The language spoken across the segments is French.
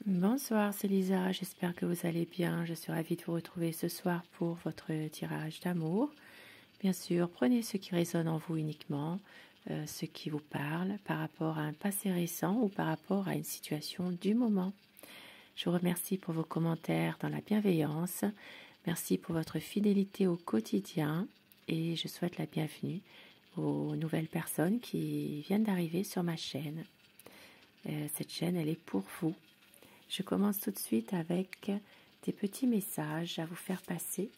Bonsoir, c'est Lisa, j'espère que vous allez bien. Je suis ravie de vous retrouver ce soir pour votre tirage d'amour. Bien sûr, prenez ce qui résonne en vous uniquement, ce qui vous parle par rapport à un passé récent ou par rapport à une situation du moment. Je vous remercie pour vos commentaires dans la bienveillance. Merci pour votre fidélité au quotidien et je souhaite la bienvenue aux nouvelles personnes qui viennent d'arriver sur ma chaîne. Cette chaîne, elle est pour vous. Je commence tout de suite avec des petits messages à vous faire passer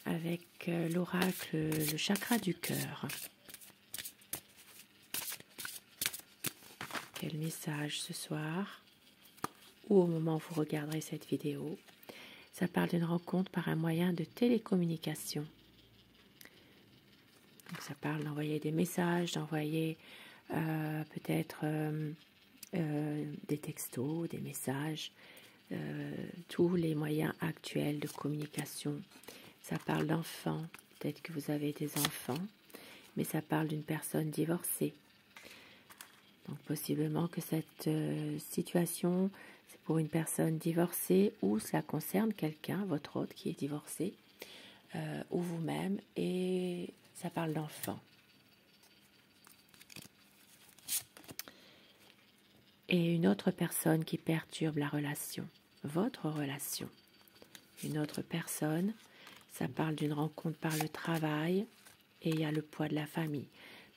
avec l'oracle, le chakra du cœur. Quel message ce soir ou au moment où vous regarderez cette vidéo? Ça parle d'une rencontre par un moyen de télécommunication. Donc ça parle d'envoyer des messages, d'envoyer peut-être des textos, des messages, tous les moyens actuels de communication. Ça parle d'enfants, peut-être que vous avez des enfants, mais ça parle d'une personne divorcée. Donc possiblement que cette situation, c'est pour une personne divorcée ou ça concerne quelqu'un, votre hôte qui est divorcé, ou vous-même, et ça parle d'enfants. Et une autre personne qui perturbe la relation, votre relation. Une autre personne, ça parle d'une rencontre par le travail et il y a le poids de la famille.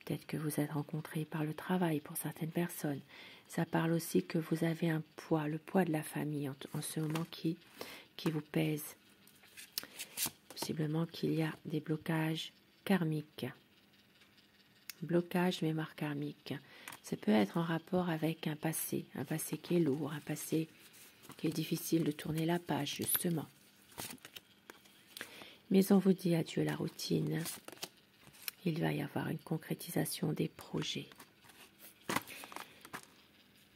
Peut-être que vous êtes rencontrés par le travail pour certaines personnes. Ça parle aussi que vous avez un poids, le poids de la famille en ce moment qui vous pèse. Possiblement qu'il y a des blocages karmiques. Blocage mémoire karmique. Ça peut être en rapport avec un passé qui est lourd, un passé qui est difficile de tourner la page, justement. Mais on vous dit adieu la routine. Il va y avoir une concrétisation des projets.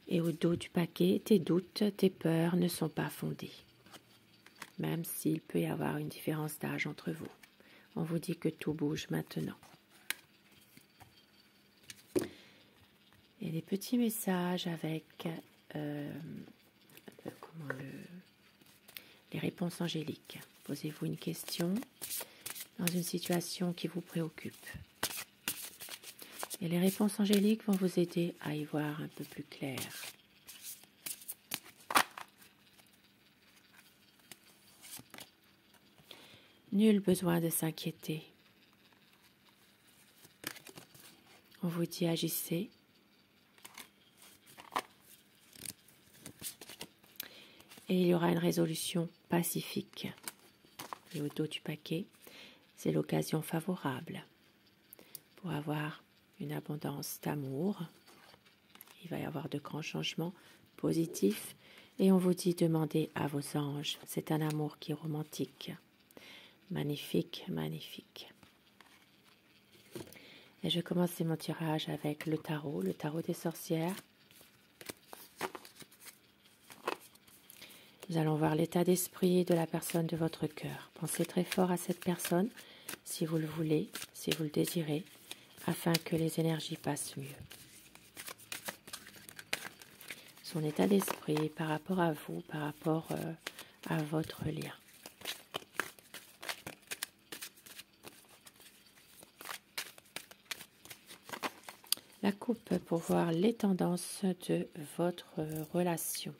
Et au dos du paquet, tes doutes, tes peurs ne sont pas fondés. Même s'il peut y avoir une différence d'âge entre vous. On vous dit que tout bouge maintenant. Et des petits messages avec les réponses angéliques. Posez-vous une question dans une situation qui vous préoccupe. Et les réponses angéliques vont vous aider à y voir un peu plus clair. Nul besoin de s'inquiéter. On vous dit agissez. Et il y aura une résolution pacifique. Et au dos du paquet, c'est l'occasion favorable pour avoir une abondance d'amour. Il va y avoir de grands changements positifs. Et on vous dit demandez à vos anges. C'est un amour qui est romantique. Magnifique, magnifique. Et je commence mon tirage avec le tarot des sorcières. Nous allons voir l'état d'esprit de la personne de votre cœur. Pensez très fort à cette personne, si vous le voulez, si vous le désirez, afin que les énergies passent mieux. Son état d'esprit par rapport à vous, par rapport à votre lien. La coupe pour voir les tendances de votre relation.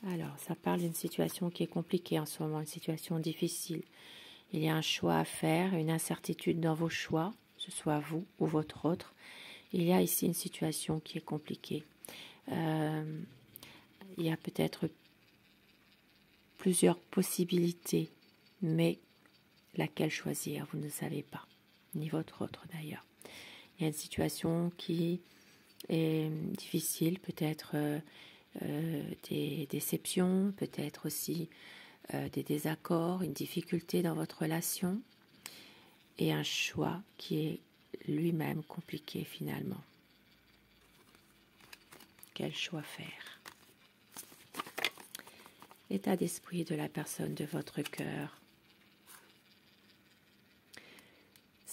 Alors, ça parle d'une situation qui est compliquée en ce moment, une situation difficile. Il y a un choix à faire, une incertitude dans vos choix, que ce soit vous ou votre autre. Il y a ici une situation qui est compliquée. Il y a peut-être plusieurs possibilités, mais laquelle choisir, vous ne savez pas, ni votre autre d'ailleurs. Il y a une situation qui est difficile, peut-être des déceptions, peut-être aussi des désaccords, une difficulté dans votre relation et un choix qui est lui-même compliqué finalement. Quel choix faire? L'état d'esprit de la personne de votre cœur.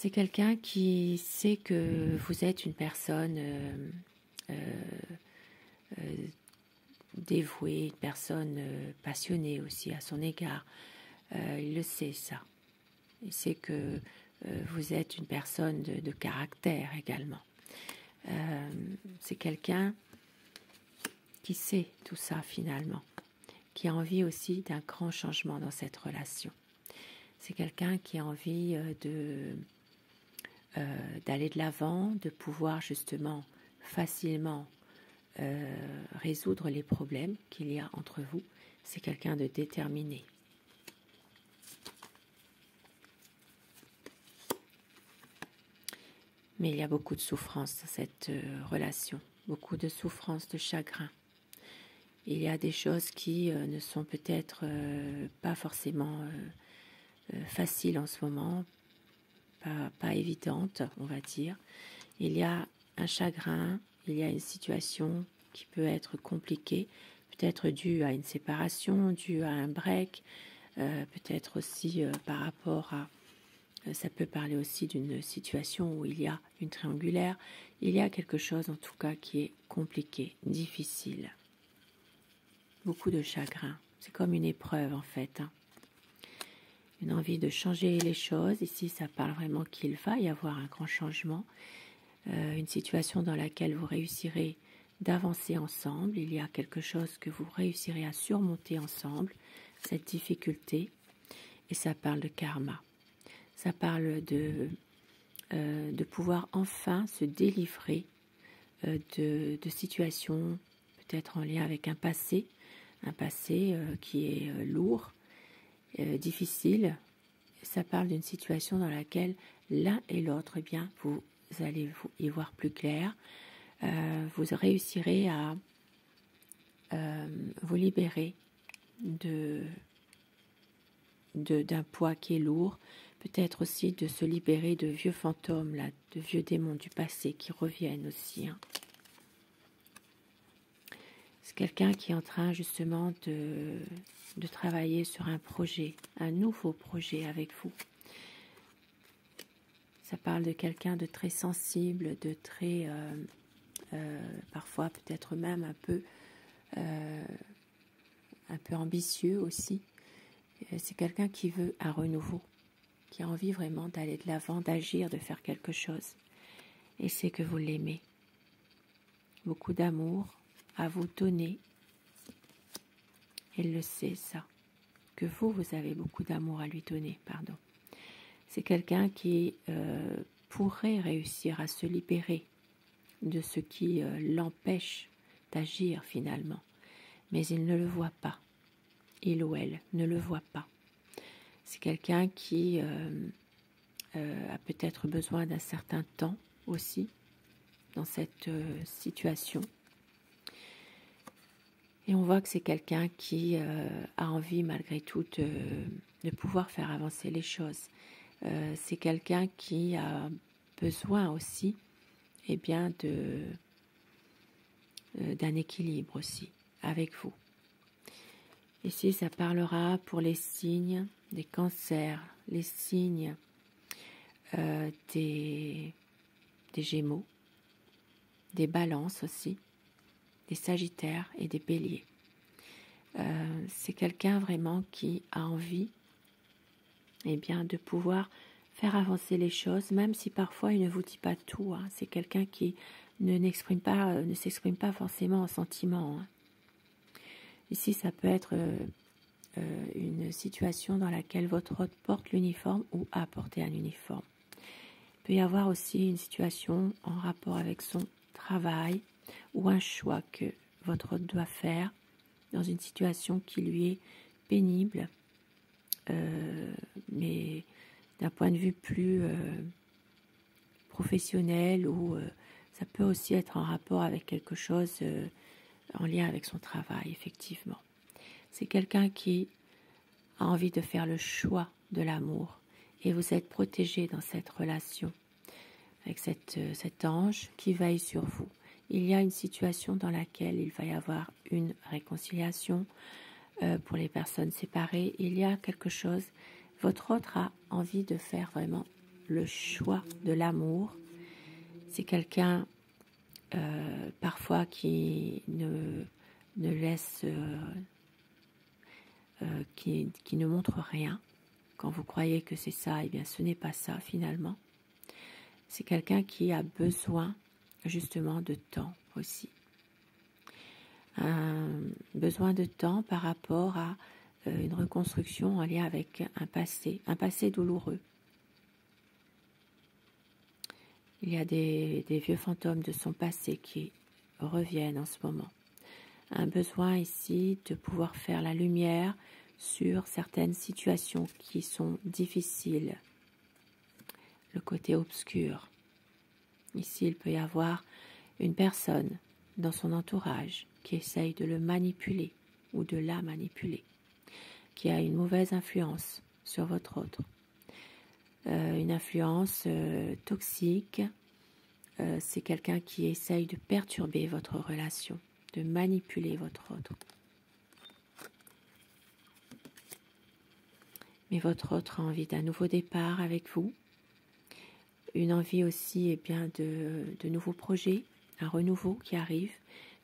C'est quelqu'un qui sait que vous êtes une personne dévouée, une personne passionnée aussi à son égard. Il le sait, ça. Il sait que vous êtes une personne de caractère également. C'est quelqu'un qui sait tout ça finalement, qui a envie aussi d'un grand changement dans cette relation. C'est quelqu'un qui a envie d'aller de l'avant, de pouvoir justement facilement résoudre les problèmes qu'il y a entre vous. C'est quelqu'un de déterminé. Mais il y a beaucoup de souffrance dans cette relation, beaucoup de souffrance, de chagrin. Il y a des choses qui ne sont peut-être pas forcément faciles en ce moment, pas évidentes, on va dire. Il y a un chagrin, il y a une situation qui peut être compliquée, peut-être due à une séparation, due à un break, peut-être aussi par rapport à... ça peut parler aussi d'une situation où il y a une triangulaire. Il y a quelque chose en tout cas qui est compliqué, difficile. Beaucoup de chagrin. C'est comme une épreuve en fait. Une envie de changer les choses. Ici, ça parle vraiment qu'il va y avoir un grand changement. Une situation dans laquelle vous réussirez d'avancer ensemble. Il y a quelque chose que vous réussirez à surmonter ensemble, cette difficulté. Et ça parle de karma. Ça parle de pouvoir enfin se délivrer de situations peut-être en lien avec un passé qui est lourd, difficile. Ça parle d'une situation dans laquelle l'un et l'autre, eh bien, vous allez y voir plus clair. Vous réussirez à vous libérer d'un poids qui est lourd, peut-être aussi de se libérer de vieux fantômes, là, de vieux démons du passé qui reviennent aussi. C'est quelqu'un qui est en train justement de travailler sur un projet, un nouveau projet avec vous. Ça parle de quelqu'un de très sensible, de très, parfois peut-être même un peu ambitieux aussi. C'est quelqu'un qui veut un renouveau, qui a envie vraiment d'aller de l'avant, d'agir, de faire quelque chose. Et c'est que vous l'aimez. Beaucoup d'amour à vous donner. Il le sait, ça. Que vous avez beaucoup d'amour à lui donner, pardon. C'est quelqu'un qui pourrait réussir à se libérer de ce qui l'empêche d'agir finalement. Mais il ne le voit pas. Il ou elle ne le voit pas. C'est quelqu'un qui a peut-être besoin d'un certain temps aussi dans cette situation. Et on voit que c'est quelqu'un qui a envie malgré tout de pouvoir faire avancer les choses. C'est quelqu'un qui a besoin aussi eh bien, d'un équilibre aussi avec vous. Ici, ça parlera pour les signes des cancers, les signes des gémeaux, des balances aussi, des sagittaires et des béliers. C'est quelqu'un vraiment qui a envie eh bien, de pouvoir faire avancer les choses, même si parfois il ne vous dit pas tout. C'est quelqu'un qui ne s'exprime pas forcément en sentiment. Ici, ça peut être une situation dans laquelle votre hôte porte l'uniforme ou a porté un uniforme. Il peut y avoir aussi une situation en rapport avec son travail ou un choix que votre hôte doit faire dans une situation qui lui est pénible, mais d'un point de vue plus professionnel, ou ça peut aussi être en rapport avec quelque chose en lien avec son travail, effectivement. C'est quelqu'un qui a envie de faire le choix de l'amour, et vous êtes protégé dans cette relation avec cet ange qui veille sur vous. Il y a une situation dans laquelle il va y avoir une réconciliation pour les personnes séparées. Il y a quelque chose, votre autre a envie de faire vraiment le choix de l'amour. C'est quelqu'un parfois qui ne laisse, qui ne montre rien. Quand vous croyez que c'est ça, eh bien ce n'est pas ça finalement. C'est quelqu'un qui a besoin justement de temps aussi. Un besoin de temps par rapport à une reconstruction en lien avec un passé douloureux. Il y a des vieux fantômes de son passé qui reviennent en ce moment. Un besoin ici de pouvoir faire la lumière sur certaines situations qui sont difficiles. Le côté obscur. Ici, il peut y avoir une personne dans son entourage qui essaye de le manipuler ou de la manipuler, qui a une mauvaise influence sur votre autre. Une influence toxique, c'est quelqu'un qui essaye de perturber votre relation, de manipuler votre autre. Mais votre autre a envie d'un nouveau départ avec vous, une envie aussi bien de nouveaux projets, un renouveau qui arrive.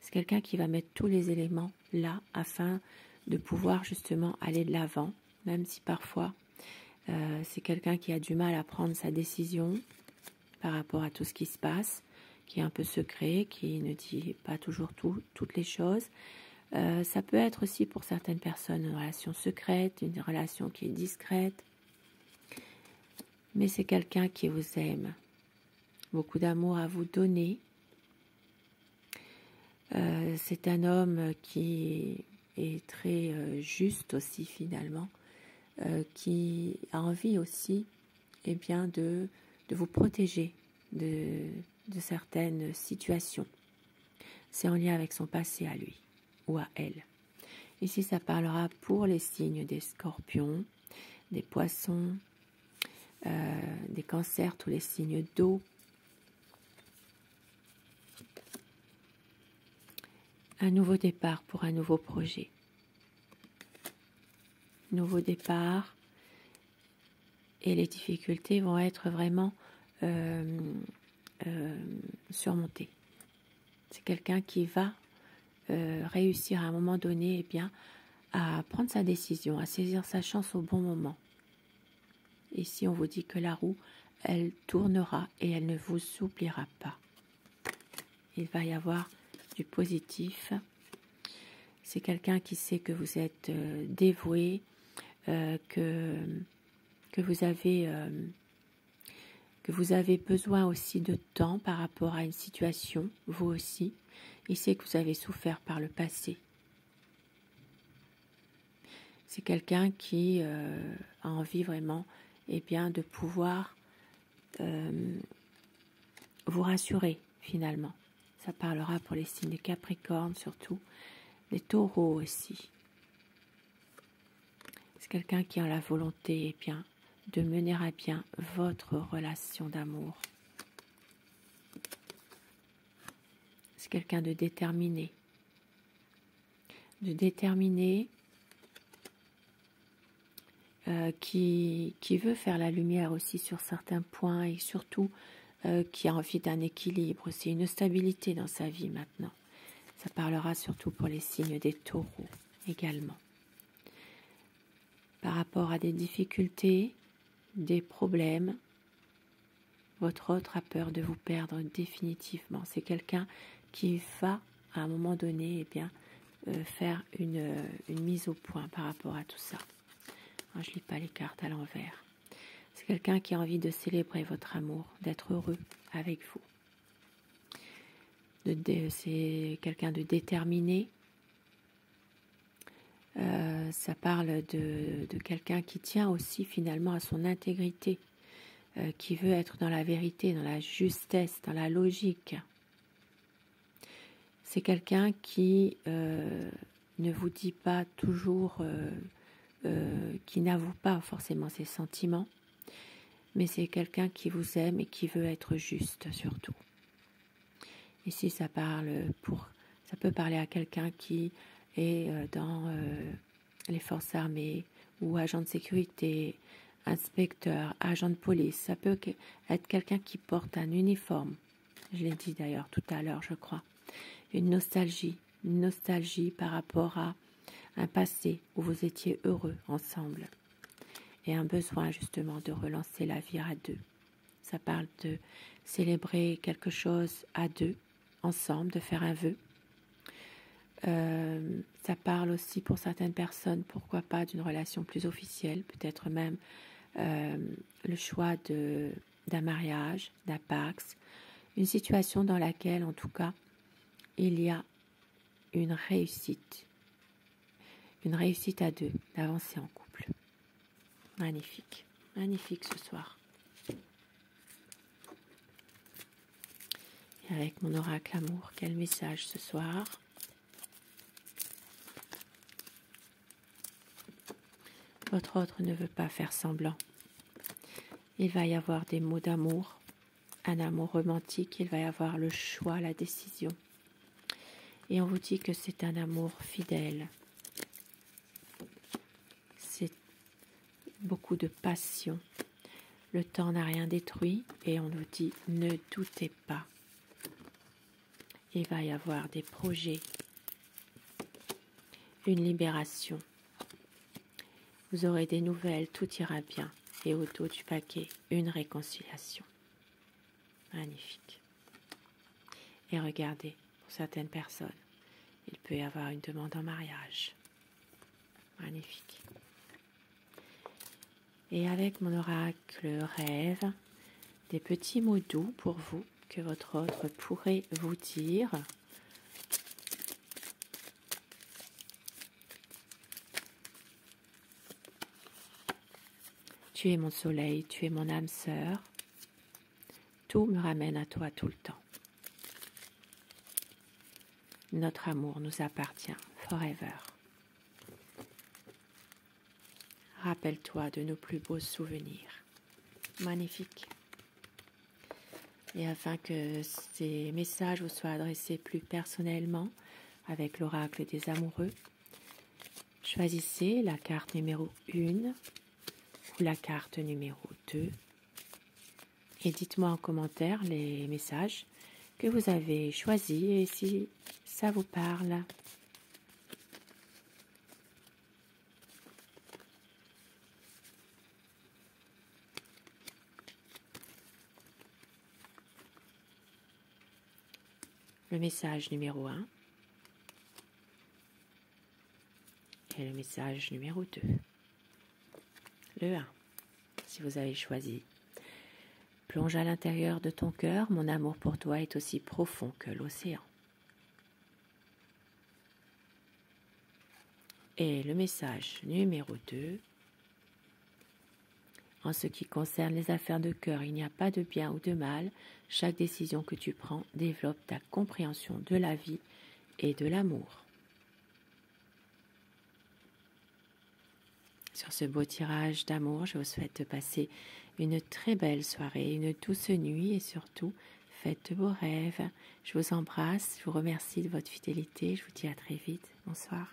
C'est quelqu'un qui va mettre tous les éléments là afin de pouvoir justement aller de l'avant, même si parfois c'est quelqu'un qui a du mal à prendre sa décision par rapport à tout ce qui se passe, qui est un peu secret, qui ne dit pas toujours toutes les choses. Ça peut être aussi pour certaines personnes une relation secrète, une relation qui est discrète. Mais c'est quelqu'un qui vous aime, beaucoup d'amour à vous donner. C'est un homme qui est très juste aussi finalement, qui a envie aussi bien, de vous protéger de certaines situations. C'est en lien avec son passé à lui ou à elle. Ici, ça parlera pour les signes des scorpions, des poissons, des cancers, tous les signes d'eau. Un nouveau départ pour un nouveau projet. Nouveau départ. Et les difficultés vont être vraiment surmontées. C'est quelqu'un qui va réussir à un moment donné bien, à prendre sa décision, à saisir sa chance au bon moment. Ici, on vous dit que la roue, elle tournera et elle ne vous oubliera pas. Il va y avoir du positif. C'est quelqu'un qui sait que vous êtes dévoué, que vous avez besoin aussi de temps par rapport à une situation, vous aussi. Il sait que vous avez souffert par le passé. C'est quelqu'un qui a envie vraiment bien, de pouvoir vous rassurer finalement. Ça parlera pour les signes des Capricornes surtout, des Taureaux aussi. C'est quelqu'un qui a la volonté bien, de mener à bien votre relation d'amour. C'est quelqu'un de déterminé. Qui veut faire la lumière aussi sur certains points et surtout qui a envie d'un équilibre, c'est une stabilité dans sa vie maintenant. Ça parlera surtout pour les signes des Taureaux également. Par rapport à des difficultés, des problèmes, votre autre a peur de vous perdre définitivement. C'est quelqu'un qui va à un moment donné faire une mise au point par rapport à tout ça. Alors, je ne lis pas les cartes à l'envers. C'est quelqu'un qui a envie de célébrer votre amour, d'être heureux avec vous. C'est quelqu'un de déterminé. Ça parle de quelqu'un qui tient aussi finalement à son intégrité, qui veut être dans la vérité, dans la justesse, dans la logique. C'est quelqu'un qui ne vous dit pas toujours, qui n'avoue pas forcément ses sentiments, mais c'est quelqu'un qui vous aime et qui veut être juste surtout. Ici, ça peut parler à quelqu'un qui est dans les forces armées ou agent de sécurité, inspecteur, agent de police, ça peut être quelqu'un qui porte un uniforme. Je l'ai dit d'ailleurs tout à l'heure, je crois. Une nostalgie par rapport à un passé où vous étiez heureux ensemble. Et un besoin justement de relancer la vie à deux. Ça parle de célébrer quelque chose à deux, ensemble, de faire un vœu. Ça parle aussi pour certaines personnes, pourquoi pas, d'une relation plus officielle, peut-être même le choix d'un mariage, d'un pax, une situation dans laquelle, en tout cas, il y a une réussite à deux, d'avancer en couple. Magnifique, magnifique ce soir. Et avec mon oracle amour, quel message ce soir? Votre autre ne veut pas faire semblant. Il va y avoir des mots d'amour, un amour romantique, il va y avoir le choix, la décision. Et on vous dit que c'est un amour fidèle. C'est beaucoup de passion. Le temps n'a rien détruit et on nous dit ne doutez pas. Il va y avoir des projets, une libération. Vous aurez des nouvelles, tout ira bien. Et au dos du paquet, une réconciliation. Magnifique. Et regardez, pour certaines personnes, il peut y avoir une demande en mariage. Magnifique. Et avec mon oracle rêve, des petits mots doux pour vous que votre autre pourrait vous dire. Tu es mon soleil, tu es mon âme sœur. Tout me ramène à toi tout le temps. Notre amour nous appartient forever. Rappelle-toi de nos plus beaux souvenirs. Magnifique. Et afin que ces messages vous soient adressés plus personnellement avec l'oracle des amoureux, choisissez la carte numéro 1 ou la carte numéro 2 et dites-moi en commentaire les messages que vous avez choisis et si ça vous parle. Le message numéro 1 et le message numéro 2. Le 1, si vous avez choisi. Plonge à l'intérieur de ton cœur, mon amour pour toi est aussi profond que l'océan. Et le message numéro 2. En ce qui concerne les affaires de cœur, il n'y a pas de bien ou de mal. Chaque décision que tu prends développe ta compréhension de la vie et de l'amour. Sur ce beau tirage d'amour, je vous souhaite de passer une très belle soirée, une douce nuit et surtout, faites de beaux rêves. Je vous embrasse, je vous remercie de votre fidélité. Je vous dis à très vite. Bonsoir.